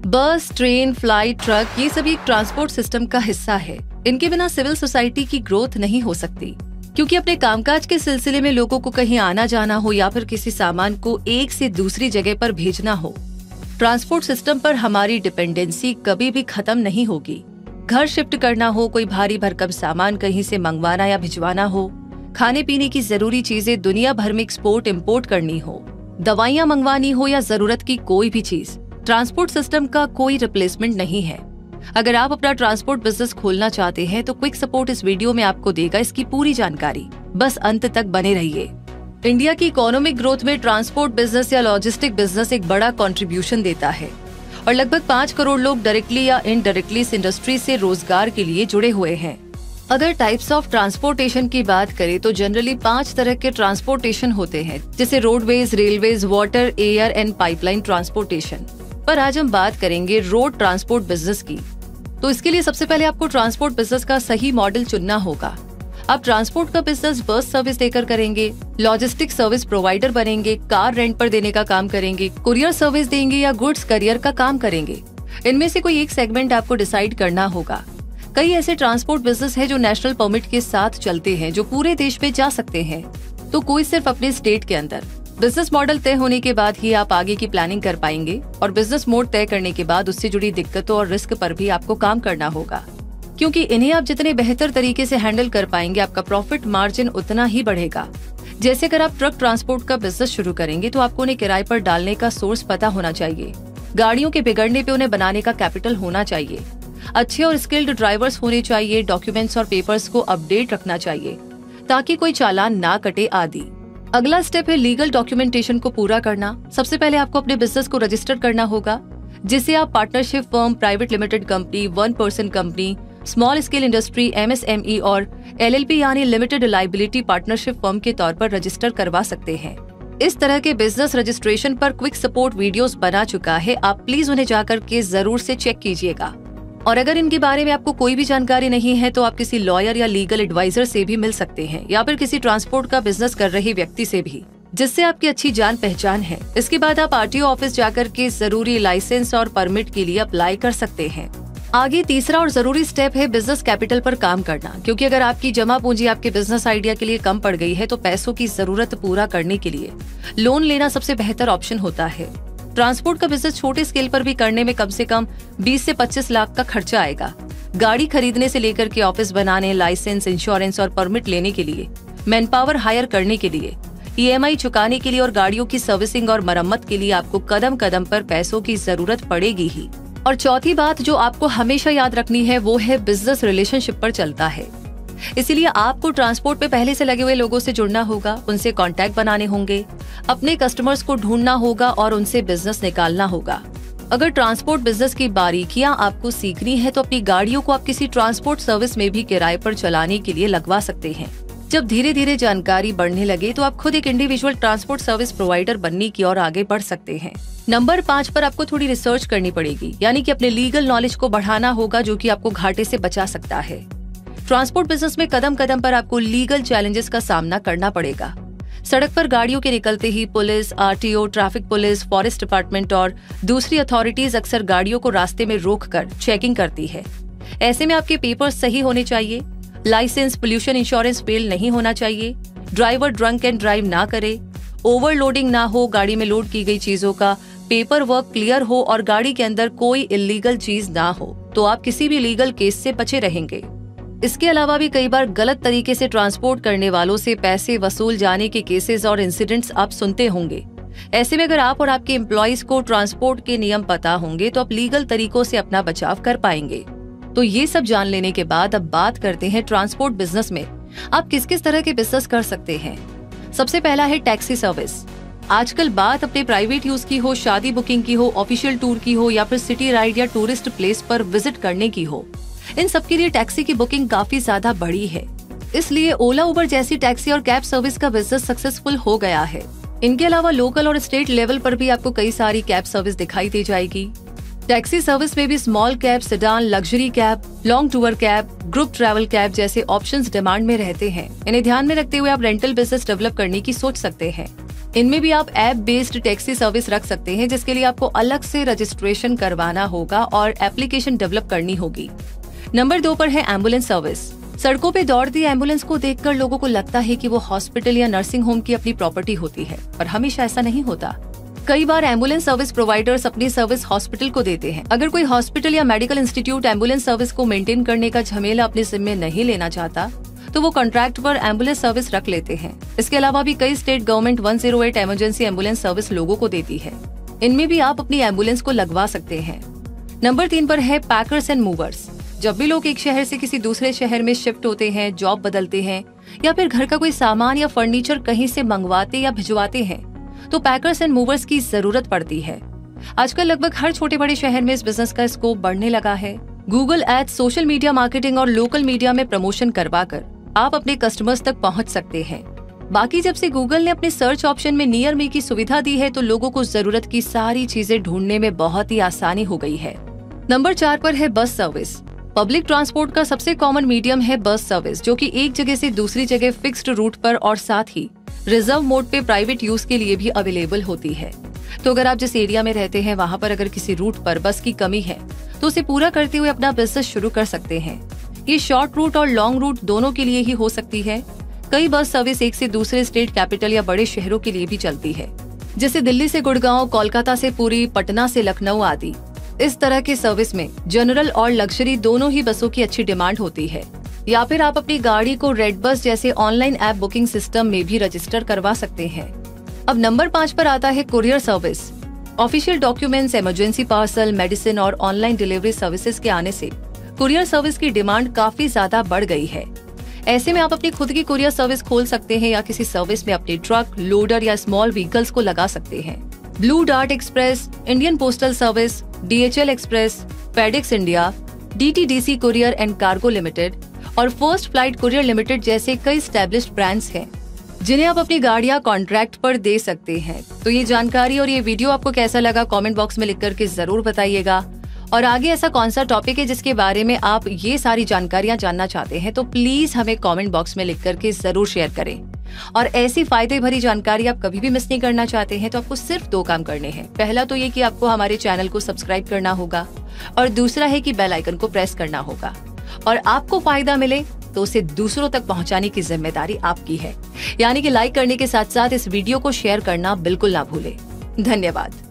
बस, train, flight, truck ये सभी एक ट्रांसपोर्ट सिस्टम का हिस्सा है। इनके बिना सिविल सोसाइटी की ग्रोथ नहीं हो सकती, क्योंकि अपने कामकाज के सिलसिले में लोगों को कहीं आना जाना हो या फिर किसी सामान को एक से दूसरी जगह पर भेजना हो, ट्रांसपोर्ट सिस्टम पर हमारी डिपेंडेंसी कभी भी खत्म नहीं होगी। घर शिफ्ट करना हो, कोई भारी भरकम सामान कहीं से मंगवाना या भिजवाना हो, खाने पीने की जरूरी चीजें दुनिया भर में एक्सपोर्ट इंपोर्ट करनी हो, दवाइयाँ मंगवानी हो या जरूरत की कोई भी चीज, ट्रांसपोर्ट सिस्टम का कोई रिप्लेसमेंट नहीं है। अगर आप अपना ट्रांसपोर्ट बिजनेस खोलना चाहते हैं तो क्विक सपोर्ट इस वीडियो में आपको देगा इसकी पूरी जानकारी। बस अंत तक बने रहिए। इंडिया की इकोनॉमिक ग्रोथ में ट्रांसपोर्ट बिजनेस या लॉजिस्टिक बिजनेस एक बड़ा कंट्रीब्यूशन देता है और लगभग 5 करोड़ लोग डायरेक्टली या इनडायरेक्टली इस इंडस्ट्री से रोजगार के लिए जुड़े हुए हैं। अगर टाइप्स ऑफ ट्रांसपोर्टेशन की बात करें तो जनरली 5 तरह के ट्रांसपोर्टेशन होते हैं, जैसे roadways, railways, water, air and pipeline transportation. पर आज हम बात करेंगे रोड ट्रांसपोर्ट बिजनेस की। तो इसके लिए सबसे पहले आपको ट्रांसपोर्ट बिजनेस का सही मॉडल चुनना होगा। आप ट्रांसपोर्ट का बिजनेस बस सर्विस देकर करेंगे, लॉजिस्टिक सर्विस प्रोवाइडर बनेंगे, कार रेंट पर देने का काम करेंगे, कुरियर सर्विस देंगे या गुड्स करियर का काम करेंगे। इनमें से कोई एक सेगमेंट आपको डिसाइड करना होगा। कई ऐसे ट्रांसपोर्ट बिजनेस है जो नेशनल परमिट के साथ चलते हैं, जो पूरे देश में जा सकते हैं, तो कोई सिर्फ अपने स्टेट के अंदर। बिजनेस मॉडल तय होने के बाद ही आप आगे की प्लानिंग कर पाएंगे और बिजनेस मोड तय करने के बाद उससे जुड़ी दिक्कतों और रिस्क पर भी आपको काम करना होगा, क्योंकि इन्हें आप जितने बेहतर तरीके से हैंडल कर पाएंगे आपका प्रॉफिट मार्जिन उतना ही बढ़ेगा। जैसे अगर आप ट्रक ट्रांसपोर्ट का बिजनेस शुरू करेंगे तो आपको उन्हें किराए पर डालने का सोर्स पता होना चाहिए, गाड़ियों के बिगड़ने पे उन्हें बनाने का कैपिटल होना चाहिए, अच्छे और स्किल्ड ड्राइवर्स होने चाहिए, डॉक्यूमेंट्स और पेपर्स को अपडेट रखना चाहिए ताकि कोई चालान ना कटे आदि। अगला स्टेप है लीगल डॉक्यूमेंटेशन को पूरा करना। सबसे पहले आपको अपने बिजनेस को रजिस्टर करना होगा, जिसे आप partnership firm, private limited company, 1 person company, small scale industry, MSME और LLP यानी लिमिटेड लाइबिलिटी पार्टनरशिप फर्म के तौर पर रजिस्टर करवा सकते हैं। इस तरह के बिजनेस रजिस्ट्रेशन पर क्विक सपोर्ट वीडियोस बना चुका है, आप प्लीज उन्हें जाकर के जरूर से चेक कीजिएगा। और अगर इनके बारे में आपको कोई भी जानकारी नहीं है तो आप किसी लॉयर या लीगल एडवाइजर से भी मिल सकते हैं या फिर किसी ट्रांसपोर्ट का बिजनेस कर रहे व्यक्ति से भी, जिससे आपकी अच्छी जान पहचान है। इसके बाद आप RTO ऑफिस जाकर के जरूरी लाइसेंस और परमिट के लिए अप्लाई कर सकते हैं। आगे तीसरा और जरूरी स्टेप है बिजनेस कैपिटल पर काम करना, क्योंकि अगर आपकी जमा पूंजी आपके बिजनेस आइडिया के लिए कम पड़ गई है तो पैसों की जरूरत पूरा करने के लिए लोन लेना सबसे बेहतर ऑप्शन होता है। ट्रांसपोर्ट का बिजनेस छोटे स्केल पर भी करने में कम से कम 20 से 25 लाख का खर्चा आएगा। गाड़ी खरीदने से लेकर के ऑफिस बनाने, लाइसेंस, इंश्योरेंस और परमिट लेने के लिए, मैन पावर हायर करने के लिए, EMI चुकाने के लिए और गाड़ियों की सर्विसिंग और मरम्मत के लिए आपको कदम कदम पर पैसों की जरूरत पड़ेगी ही। और चौथी बात जो आपको हमेशा याद रखनी है वो है बिजनेस रिलेशनशिप पर चलता है। इसीलिए आपको ट्रांसपोर्ट पे पहले से लगे हुए लोगों से जुड़ना होगा, उनसे कांटेक्ट बनाने होंगे, अपने कस्टमर्स को ढूंढना होगा और उनसे बिजनेस निकालना होगा। अगर ट्रांसपोर्ट बिजनेस की बारीकियां आपको सीखनी है तो अपनी गाड़ियों को आप किसी ट्रांसपोर्ट सर्विस में भी किराए पर चलाने के लिए लगवा सकते हैं। जब धीरे धीरे जानकारी बढ़ने लगे तो आप खुद एक इंडिविजुअल ट्रांसपोर्ट सर्विस प्रोवाइडर बनने की ओर आगे बढ़ सकते हैं। नंबर 5 पर आपको थोड़ी रिसर्च करनी पड़ेगी, यानी कि अपने लीगल नॉलेज को बढ़ाना होगा, जो कि आपको घाटे से बचा सकता है। ट्रांसपोर्ट बिजनेस में कदम कदम पर आपको लीगल चैलेंजेस का सामना करना पड़ेगा। सड़क पर गाड़ियों के निकलते ही police, RTO, traffic police, forest department और दूसरी अथॉरिटीज अक्सर गाड़ियों को रास्ते में रोककर चेकिंग करती है। ऐसे में आपके पेपर्स सही होने चाहिए, लाइसेंस, पोल्यूशन इंश्योरेंस फेल नहीं होना चाहिए, ड्राइवर ड्रंक एंड ड्राइव ना करे, ओवरलोडिंग ना हो, गाड़ी में लोड की गई चीजों का पेपर वर्क क्लियर हो और गाड़ी के अंदर कोई इलीगल चीज ना हो, तो आप किसी भी लीगल केस से बचे रहेंगे। इसके अलावा भी कई बार गलत तरीके से ट्रांसपोर्ट करने वालों से पैसे वसूल जाने के केसेस और इंसिडेंट्स आप सुनते होंगे। ऐसे में अगर आप और आपके एम्प्लॉइज को ट्रांसपोर्ट के नियम पता होंगे तो आप लीगल तरीकों से अपना बचाव कर पाएंगे। तो ये सब जान लेने के बाद अब बात करते हैं ट्रांसपोर्ट बिजनेस में आप किस किस तरह के बिजनेस कर सकते हैं। सबसे पहला है टैक्सी सर्विस। आजकल बात अपने प्राइवेट यूज की हो, शादी बुकिंग की हो, ऑफिशियल टूर की हो या फिर सिटी राइड या टूरिस्ट प्लेस पर विजिट करने की हो, इन सब के लिए टैक्सी की बुकिंग काफी ज्यादा बड़ी है। इसलिए ओला, उबर जैसी टैक्सी और कैब सर्विस का बिजनेस सक्सेसफुल हो गया है। इनके अलावा लोकल और स्टेट लेवल पर भी आपको कई सारी कैब सर्विस दिखाई दे जाएगी। टैक्सी सर्विस में भी small cab, sedan, luxury cab, long tour cab, group travel cab जैसे ऑप्शंस डिमांड में रहते हैं। इन्हें ध्यान में रखते हुए आप रेंटल बिजनेस डेवलप करने की सोच सकते हैं। इनमें भी आप ऐप बेस्ड टैक्सी सर्विस रख सकते हैं, जिसके लिए आपको अलग से रजिस्ट्रेशन करवाना होगा और एप्लीकेशन डेवलप करनी होगी। नंबर 2 पर है एम्बुलेंस सर्विस। सड़कों पे दौड़ती एम्बुलेंस को देखकर लोगों को लगता है कि वो हॉस्पिटल या नर्सिंग होम की अपनी प्रॉपर्टी होती है, पर हमेशा ऐसा नहीं होता। कई बार एम्बुलेंस सर्विस प्रोवाइडर्स अपनी सर्विस हॉस्पिटल को देते हैं। अगर कोई हॉस्पिटल या मेडिकल इंस्टीट्यूट एम्बुलेंस सर्विस को मेंटेन करने का झमेला अपने जिम्मे नहीं लेना चाहता, तो वो कॉन्ट्रैक्ट पर एम्बुलेंस सर्विस रख लेते हैं। इसके अलावा भी कई state government 108 emergency ambulance service लोगों को देती है। इनमें भी आप अपनी एम्बुलेंस को लगवा सकते हैं। नंबर 3 पर है पैकर्स एंड मूवर्स। जब भी लोग एक शहर से किसी दूसरे शहर में शिफ्ट होते हैं, जॉब बदलते हैं या फिर घर का कोई सामान या फर्नीचर कहीं से मंगवाते या भिजवाते हैं, तो पैकर्स एंड मूवर्स की जरूरत पड़ती है। आजकल लगभग हर छोटे बड़े शहर में इस बिजनेस का स्कोप बढ़ने लगा है। Google ads, social media marketing और लोकल मीडिया में प्रमोशन करवाकर आप अपने कस्टमर्स तक पहुंच सकते हैं। बाकी जब से गूगल ने अपने सर्च ऑप्शन में नियर मी की सुविधा दी है, तो लोगों को जरूरत की सारी चीजें ढूंढने में बहुत ही आसानी हो गई है। नंबर 4 पर है बस सर्विस। पब्लिक ट्रांसपोर्ट का सबसे कॉमन मीडियम है बस सर्विस, जो कि एक जगह से दूसरी जगह फिक्स्ड रूट पर और साथ ही रिजर्व मोड पे प्राइवेट यूज के लिए भी अवेलेबल होती है। तो अगर आप जिस एरिया में रहते हैं वहाँ पर अगर किसी रूट पर बस की कमी है, तो उसे पूरा करते हुए अपना बिजनेस शुरू कर सकते हैं। ये शॉर्ट रूट और लॉन्ग रूट दोनों के लिए ही हो सकती है। कई बस सर्विस एक से दूसरे स्टेट कैपिटल या बड़े शहरों के लिए भी चलती है, जैसे दिल्ली से गुड़गांव, कोलकाता से पुरी, पटना से लखनऊ आदि। इस तरह के सर्विस में जनरल और लग्जरी दोनों ही बसों की अच्छी डिमांड होती है। या फिर आप अपनी गाड़ी को रेड बस जैसे ऑनलाइन ऐप बुकिंग सिस्टम में भी रजिस्टर करवा सकते हैं। अब नंबर 5 पर आता है courier service. Official documents, emergency parcel, medicine और ऑनलाइन डिलीवरी सर्विसेज के आने से कुरियर सर्विस की डिमांड काफी ज्यादा बढ़ गई है। ऐसे में आप अपनी खुद की कुरियर सर्विस खोल सकते हैं या किसी सर्विस में अपने ट्रक, लोडर या स्मॉल व्हीकल्स को लगा सकते हैं। Blue dart express, Indian postal service, DHL express, FedEx India, DTDC courier and cargo limited और फर्स्ट फ्लाइट कुरियर लिमिटेड जैसे कई एस्टैब्लिश्ड ब्रांड्स हैं, जिन्हें आप अपनी गाड़ियां कॉन्ट्रैक्ट पर दे सकते हैं। तो ये जानकारी और ये वीडियो आपको कैसा लगा, कमेंट बॉक्स में लिख करके जरूर बताइएगा। और आगे ऐसा कौन सा टॉपिक है जिसके बारे में आप ये सारी जानकारियां जानना चाहते हैं, तो प्लीज हमें कमेंट बॉक्स में लिख करके जरूर शेयर करें। और ऐसी फायदे भरी जानकारी आप कभी भी मिस नहीं करना चाहते हैं, तो आपको सिर्फ 2 काम करने हैं। पहला तो ये कि आपको हमारे चैनल को सब्सक्राइब करना होगा और दूसरा है कि बेल आइकन को प्रेस करना होगा। और आपको फायदा मिले तो उसे दूसरों तक पहुंचाने की जिम्मेदारी आपकी है, यानी कि लाइक करने के साथ साथ इस वीडियो को शेयर करना बिल्कुल ना भूलें। धन्यवाद।